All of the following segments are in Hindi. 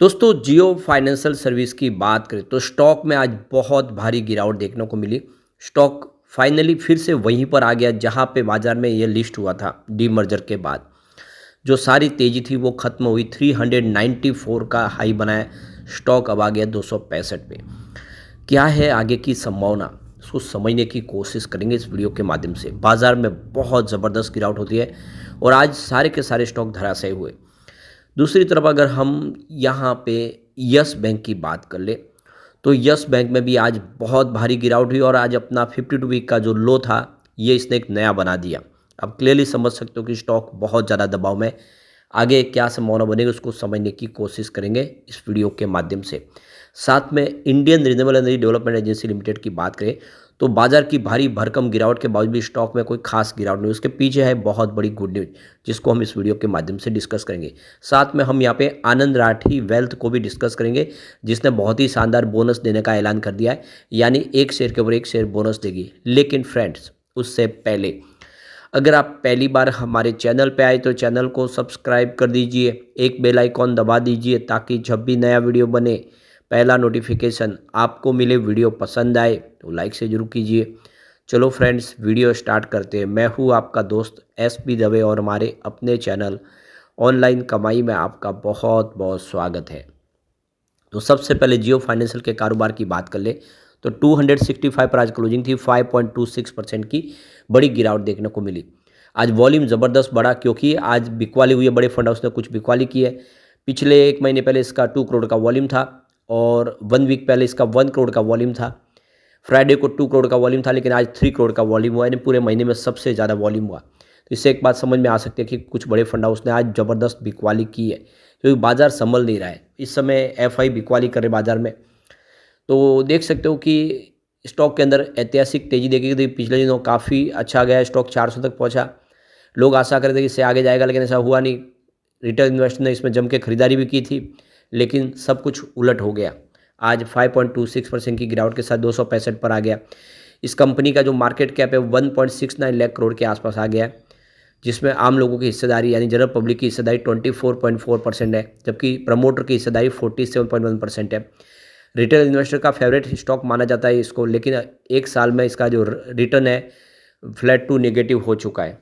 दोस्तों जियो फाइनेंशियल सर्विस की बात करें तो स्टॉक में आज बहुत भारी गिरावट देखने को मिली। स्टॉक फाइनली फिर से वहीं पर आ गया जहां पे बाजार में ये लिस्ट हुआ था डीमर्जर के बाद। जो सारी तेजी थी वो खत्म हुई। 394 का हाई बनाया, स्टॉक अब आ गया 265 पे। क्या है आगे की संभावना, उसको समझने की कोशिश करेंगे इस वीडियो के माध्यम से। बाजार में बहुत ज़बरदस्त गिरावट होती है और आज सारे के सारे स्टॉक धराशायी हुए। दूसरी तरफ अगर हम यहाँ पे यस बैंक की बात कर ले तो यस बैंक में भी आज बहुत भारी गिरावट हुई और आज अपना 52 वीक का जो लो था ये इसने एक नया बना दिया। अब क्लियरली समझ सकते हो कि स्टॉक बहुत ज़्यादा दबाव में। आगे क्या संभावना बनेगी उसको समझने की कोशिश करेंगे इस वीडियो के माध्यम से। साथ में Indian renewable energy development agency limited की बात करें तो बाजार की भारी भरकम गिरावट के बावजूद भी स्टॉक में कोई खास गिरावट नहीं। उसके पीछे है बहुत बड़ी गुड न्यूज जिसको हम इस वीडियो के माध्यम से डिस्कस करेंगे। साथ में हम यहाँ पे आनंद राठी वेल्थ को भी डिस्कस करेंगे जिसने बहुत ही शानदार बोनस देने का ऐलान कर दिया है, यानी एक शेयर के ऊपर एक शेयर बोनस देगी। लेकिन फ्रेंड्स उससे पहले अगर आप पहली बार हमारे चैनल पे आए तो चैनल को सब्सक्राइब कर दीजिए, एक बेल आइकॉन दबा दीजिए ताकि जब भी नया वीडियो बने पहला नोटिफिकेशन आपको मिले। वीडियो पसंद आए तो लाइक से जरूर कीजिए। चलो फ्रेंड्स वीडियो स्टार्ट करते हैं। मैं हूँ आपका दोस्त SP दवे और हमारे अपने चैनल ऑनलाइन कमाई में आपका बहुत बहुत स्वागत है। तो सबसे पहले जियो फाइनेंशियल के कारोबार की बात कर ले तो 265 पर आज क्लोजिंग थी। 5.26% की बड़ी गिरावट देखने को मिली। आज वॉल्यूम ज़बरदस्त बढ़ा क्योंकि आज बिकवाली हुई है। बड़े फंड हाउस ने कुछ बिकवाली की है। पिछले एक महीने पहले इसका 2 करोड़ का वॉल्यूम था और 1 वीक पहले इसका 1 करोड़ का वॉल्यूम था। फ्राइडे को 2 करोड़ का वॉल्यूम था लेकिन आज 3 करोड़ का वॉल्यूम हुआ, यानी पूरे महीने में सबसे ज़्यादा वॉल्यूम हुआ। तो इससे एक बात समझ में आ सकती है कि कुछ बड़े फंड हाउस ने आज ज़बरदस्त बिकवाली की है क्योंकि बाजार संभल नहीं रहा है। इस समय FI बिकवाली कर रहे बाजार में, तो देख सकते हो कि स्टॉक के अंदर ऐतिहासिक तेजी देखी गई। पिछले दिनों काफ़ी अच्छा गया, स्टॉक 400 तक पहुंचा। लोग आशा कर रहे थे कि इससे आगे जाएगा लेकिन ऐसा हुआ नहीं। रिटेल इन्वेस्टर ने इसमें जम के खरीदारी भी की थी लेकिन सब कुछ उलट हो गया। आज 5.26% की गिरावट के साथ 265 पर आ गया। इस कंपनी का जो मार्केट कैप है 1.69 लाख करोड़ के आसपास आ गया है, जिसमें आम लोगों की हिस्सेदारी यानी जनरल पब्लिक की हिस्सेदारी 24.4% है, जबकि प्रमोटर की हिस्सेदारी 47.1% है। रिटेल इन्वेस्टर का फेवरेट स्टॉक माना जाता है इसको, लेकिन एक साल में इसका जो रिटर्न है फ्लैट टू नेगेटिव हो चुका है।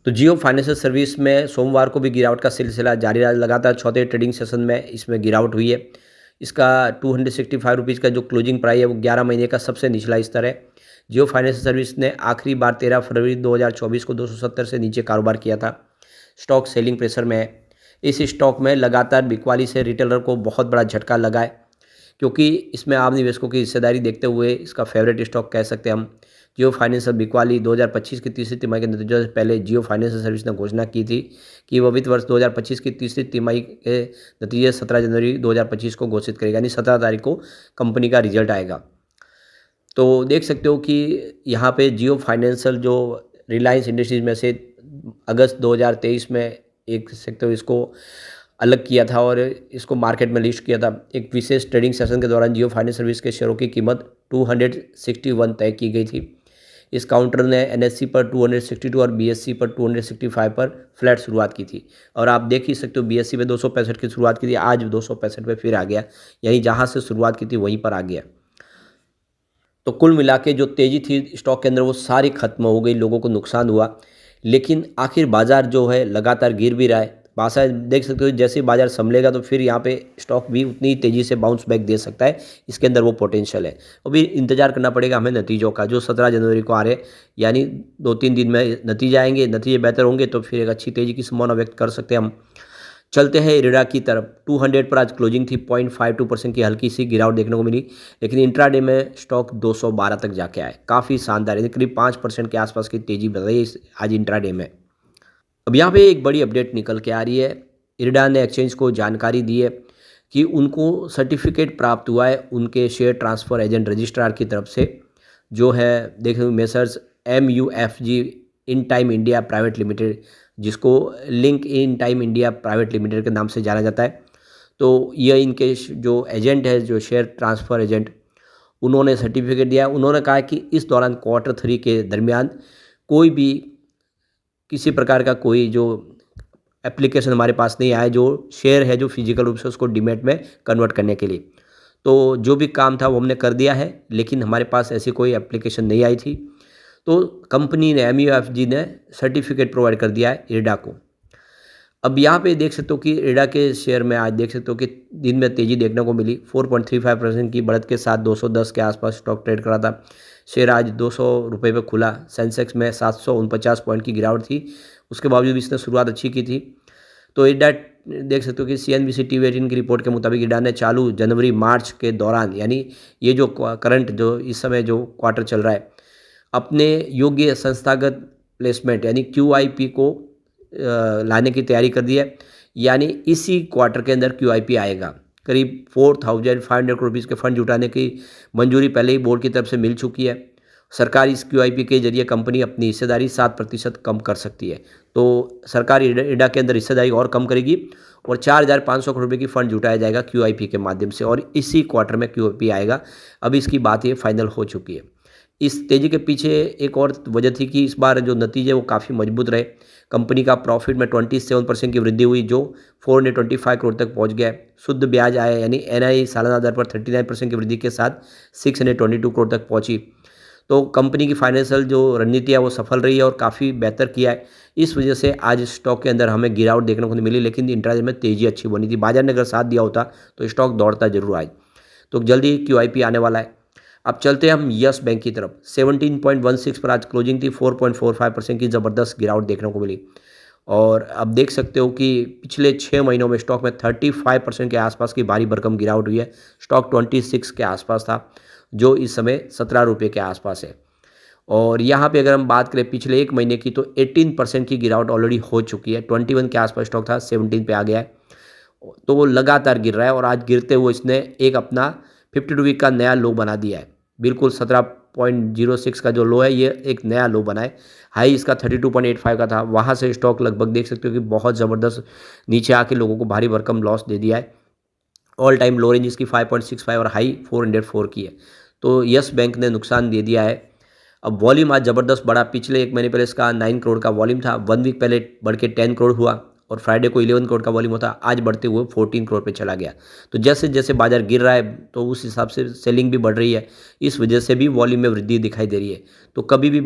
तो जियो फाइनेंशियल सर्विस में सोमवार को भी गिरावट का सिलसिला जारी रहा। लगातार चौथे ट्रेडिंग सेशन में इसमें गिरावट हुई है। इसका 265 रुपीज़ का जो क्लोजिंग प्राइस है वो 11 महीने का सबसे निचला स्तर है। जियो फाइनेंशियल सर्विस ने आखिरी बार 13 फरवरी 2024 को 270 से नीचे कारोबार किया था। स्टॉक सेलिंग प्रेशर में है। इस स्टॉक में लगातार बिकवाली से रिटेलर को बहुत बड़ा झटका लगा है क्योंकि इसमें आम निवेशकों की हिस्सेदारी देखते हुए इसका फेवरेट स्टॉक कह सकते हैं हम। जियो फाइनेंशियल बिकवाली 2025 की तीसरी तिमाही के नतीजों से पहले जियो फाइनेंशियल सर्विस ने घोषणा की थी कि वह वित्त वर्ष 2025 की तीसरी तिमाही के नतीजे 17 जनवरी 2025 को घोषित करेगा, यानी 17 तारीख को कंपनी का रिजल्ट आएगा। तो देख सकते हो कि यहाँ पे जियो फाइनेंशियल जो रिलायंस इंडस्ट्रीज में से अगस्त 2023 में एक सकते हो इसको अलग किया था और इसको मार्केट में लिस्ट किया था। एक विशेष ट्रेडिंग सेशन के दौरान जियो फाइनेंस सर्विस के शेयरों की कीमत 261 तय की गई थी। इस काउंटर ने NSE पर 262 और BSE पर 265 पर फ्लैट शुरुआत की थी और आप देख ही सकते हो BSE पे 265 की शुरुआत की थी, आज 265 पे फिर आ गया, यानी जहाँ से शुरुआत की थी वहीं पर आ गया। तो कुल मिला के जो तेज़ी थी स्टॉक के अंदर वो सारी खत्म हो गई, लोगों को नुकसान हुआ। लेकिन आखिर बाज़ार जो है लगातार गिर भी रहा है। बाजार देख सकते हो जैसे ही बाज़ार संभलेगा तो फिर यहाँ पे स्टॉक भी उतनी तेज़ी से बाउंस बैक दे सकता है। इसके अंदर वो पोटेंशियल है। अभी इंतजार करना पड़ेगा हमें नतीजों का जो 17 जनवरी को आ रहे, यानी 2-3 दिन में नतीजे आएंगे। नतीजे बेहतर होंगे तो फिर एक अच्छी तेज़ी की संभावना व्यक्त कर सकते हैं हम। चलते हैं इरेडा की तरफ। 200 पर आज क्लोजिंग थी। 0.52% की हल्की सी गिरावट देखने को मिली लेकिन इंट्राडे में स्टॉक 212 तक जाके आए। काफ़ी शानदार, यानी करीब 5% के आसपास की तेज़ी बताई आज इंट्राडे में। अब यहाँ पे एक बड़ी अपडेट निकल के आ रही है। इरेडा ने एक्सचेंज को जानकारी दी है कि उनको सर्टिफिकेट प्राप्त हुआ है उनके शेयर ट्रांसफ़र एजेंट रजिस्ट्रार की तरफ से, जो है देखो messrs MUFG Intime India private limited, जिसको Link Intime India private limited के नाम से जाना जाता है। तो यह इनके जो एजेंट है, जो शेयर ट्रांसफ़र एजेंट, उन्होंने सर्टिफिकेट दिया है। उन्होंने कहा कि इस दौरान Q3 के दरमियान कोई भी किसी प्रकार का कोई जो एप्लीकेशन हमारे पास नहीं आया जो शेयर है जो फिजिकल रूप से उसको डीमैट में कन्वर्ट करने के लिए। तो जो भी काम था वो हमने कर दिया है, लेकिन हमारे पास ऐसी कोई एप्लीकेशन नहीं आई थी। तो कंपनी ने MUFG ने सर्टिफिकेट प्रोवाइड कर दिया है इरडा को। अब यहाँ पे देख सकते हो कि इरडा के शेयर में आज देख सकते हो कि दिन में तेज़ी देखने को मिली। 4.35% की बढ़त के साथ 210 के आसपास स्टॉक ट्रेड करा था। शेयर आज 200 रुपये पे खुला। सेंसेक्स में 749 पॉइंट की गिरावट थी, उसके बावजूद भी इसने शुरुआत अच्छी की थी। तो इरडा देख सकते हो कि CNBC TV18 की रिपोर्ट के मुताबिक इरडा ने चालू जनवरी मार्च के दौरान, यानी ये जो करंट जो इस समय जो क्वार्टर चल रहा है, अपने योग्य संस्थागत प्लेसमेंट यानी QIP को लाने की तैयारी कर दी है। यानी इसी क्वार्टर के अंदर QIP आएगा। करीब 4,500 करोड़ रुपीज़ के फंड जुटाने की मंजूरी पहले ही बोर्ड की तरफ से मिल चुकी है। सरकार इस QIP के जरिए कंपनी अपनी हिस्सेदारी 7% कम कर सकती है। तो सरकार इरडा के अंदर हिस्सेदारी और कम करेगी और 4,500 करोड़ रुपये की फंड जुटाया जाएगा QIP के माध्यम से, और इसी क्वार्टर में QIP आएगा। अब इसकी बात ये फाइनल हो चुकी है। इस तेज़ी के पीछे एक और वजह थी कि इस बार जो नतीजे वो काफ़ी मजबूत रहे। कंपनी का प्रॉफिट में 27% की वृद्धि हुई जो 425 करोड़ तक पहुंच गया। शुद्ध ब्याज आय यानी NII सालाना दर पर 39% की वृद्धि के साथ 622 करोड़ तक पहुंची। तो कंपनी की फाइनेंशियल जो रणनीति है वो सफल रही है और काफ़ी बेहतर किया है। इस वजह से आज स्टॉक के अंदर हमें गिरावट देखने को नहीं मिली, लेकिन इंट्राडे में तेज़ी अच्छी बनी थी। बाजार ने अगर साथ दिया होता तो स्टॉक दौड़ता जरूर आज। तो जल्दी QIP आने वाला है। अब चलते हैं हम यस बैंक की तरफ। 17.16 पर आज क्लोजिंग थी। 4.45% की ज़बरदस्त गिरावट देखने को मिली। और अब देख सकते हो कि पिछले 6 महीनों में स्टॉक में 35% के आसपास की भारी भरकम गिरावट हुई है। स्टॉक 26 के आसपास था, जो इस समय 17 रुपये के आसपास है। और यहाँ पे अगर हम बात करें पिछले 1 महीने की, तो 18% की गिरावट ऑलरेडी हो चुकी है। 21 के आसपास स्टॉक था, 17 पे आ गया है। तो वो लगातार गिर रहा है और आज गिरते हुए इसने एक अपना 52 वीक का नया लो बना दिया है। बिल्कुल 17.06 का जो लो है ये एक नया लो बना है। हाई इसका 32.85 का था, वहाँ से स्टॉक लगभग देख सकते हो कि बहुत ज़बरदस्त नीचे आके लोगों को भारी भरकम लॉस दे दिया है। ऑल टाइम लो रेंज इसकी 5.65 और हाई 404 की है। तो यस बैंक ने नुकसान दे दिया है। अब वॉल्यूम आज ज़बरदस्त बढ़ा। पिछले 1 महीने पहले इसका 9 करोड़ का वॉल्यूम था। 1 वीक पहले बढ़ के 10 करोड़ हुआ और फ्राइडे को 11 करोड़ का वॉल्यूम होता, आज बढ़ते हुए 14 करोड़ पे चला गया। तो जैसे जैसे बाजार गिर रहा है तो उस हिसाब से सेलिंग भी बढ़ रही है। इस वजह से भी वॉल्यूम में वृद्धि दिखाई दे रही है। तो कभी भी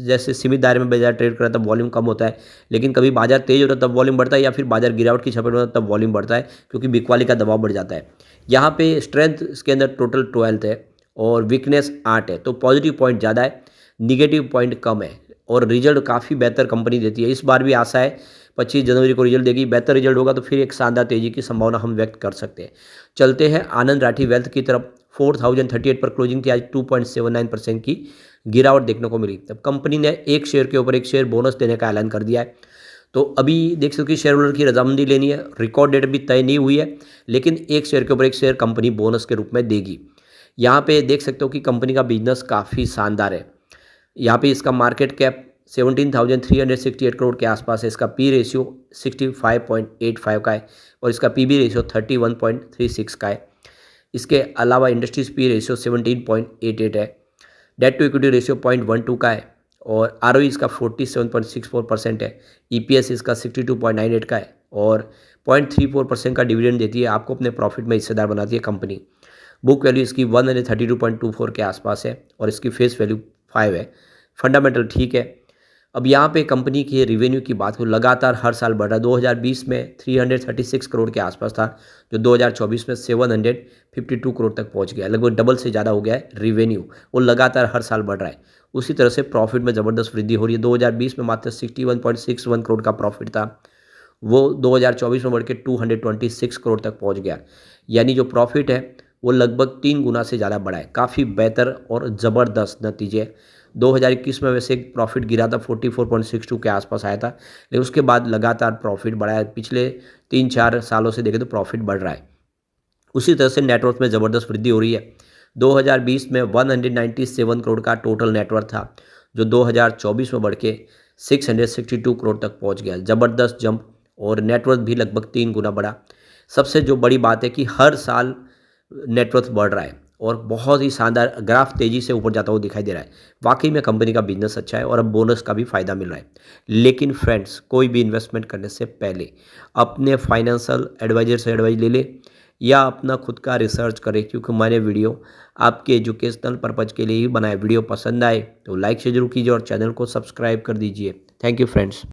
जैसे सीमित दायरे में बाजार ट्रेड कर रहा है तब वॉल्यूम कम होता है, लेकिन कभी बाजार तेज होता है तब वॉल्यूम बढ़ता है, या फिर बाजार गिरावट की चपेट में होता है तब वॉल्यूम बढ़ता है, क्योंकि बिकवाली का दबाव बढ़ जाता है। यहाँ पे स्ट्रेंथ इसके अंदर टोटल 12 है और वीकनेस 8 है। तो पॉजिटिव पॉइंट ज़्यादा है, निगेटिव पॉइंट कम है और रिजल्ट काफ़ी बेहतर कंपनी देती है। इस बार भी आशा है 25 जनवरी को रिजल्ट देगी। बेहतर रिजल्ट होगा तो फिर एक शानदार तेजी की संभावना हम व्यक्त कर सकते हैं। चलते हैं आनंद राठी वेल्थ की तरफ। 4038 पर क्लोजिंग थी। आज 2.79% की गिरावट देखने को मिली। तब कंपनी ने एक शेयर के ऊपर एक शेयर बोनस देने का ऐलान कर दिया है। तो अभी देख सकते हो कि शेयर होल्डर की रजामंदी लेनी है। रिकॉर्ड डेट अभी तय नहीं हुई है, लेकिन एक शेयर के ऊपर एक शेयर कंपनी बोनस के रूप में देगी। यहाँ पे देख सकते हो कि कंपनी का बिजनेस काफ़ी शानदार है। यहाँ पे इसका मार्केट कैप 17,368 करोड़ के आसपास है। इसका पी रेशियो 65.85 का है और इसका पीबी रेशियो 31.36 का है। इसके अलावा इंडस्ट्रीज पी रेशियो 17.88 है। डेट टू इक्विटी रेशियो 0.12 का है और आरओई इसका 47.64% है। ईपीएस इसका 62.98 का है और 0.34% का डिविडेंड देती है। आपको अपने प्रॉफिट में हिस्सेदार बनाती है कंपनी। बुक वैल्यू इसकी 132.24 के आसपास है और इसकी फेस वैल्यू 5 है। फंडामेंटल ठीक है। अब यहाँ पे कंपनी की रिवेन्यू की बात हो, लगातार हर साल बढ़ रहा है। 2020 में 336 करोड़ के आसपास था, जो 2024 में 752 करोड़ तक पहुँच गया। लगभग डबल से ज़्यादा हो गया है रिवेन्यू। वो लगातार हर साल बढ़ रहा है। उसी तरह से प्रॉफिट में ज़बरदस्त वृद्धि हो रही है। 2020 में मात्र 61.61 करोड़ का प्रॉफिट था, वो 2024 में बढ़ के 226 करोड़ तक पहुँच गया। यानी जो प्रॉफिट है वो लगभग 3 गुना से ज़्यादा बढ़ा है। काफ़ी बेहतर और ज़बरदस्त नतीजे। 2021 में वैसे प्रॉफिट गिरा था, 44.62 के आसपास आया था, लेकिन उसके बाद लगातार प्रॉफिट बढ़ा है। पिछले 3-4 सालों से देखें तो प्रॉफिट बढ़ रहा है। उसी तरह से नेटवर्थ में ज़बरदस्त वृद्धि हो रही है। 2020 में 197 करोड़ का टोटल नेटवर्थ था, जो 2024 में बढ़ के 662 करोड़ तक पहुंच गया। ज़बरदस्त जंप और नेटवर्थ भी लगभग 3 गुना बढ़ा। सबसे जो बड़ी बात है कि हर साल नेटवर्थ बढ़ रहा है और बहुत ही शानदार ग्राफ तेज़ी से ऊपर जाता हुआ दिखाई दे रहा है। वाकई में कंपनी का बिजनेस अच्छा है और अब बोनस का भी फ़ायदा मिल रहा है। लेकिन फ्रेंड्स, कोई भी इन्वेस्टमेंट करने से पहले अपने फाइनेंशियल एडवाइज़र से एडवाइस ले ले या अपना खुद का रिसर्च करें, क्योंकि मैंने वीडियो आपके एजुकेशनल पर्पज़ के लिए ही बनाया। वीडियो पसंद आए तो लाइक से जरूर कीजिए और चैनल को सब्सक्राइब कर दीजिए। Thank you friends.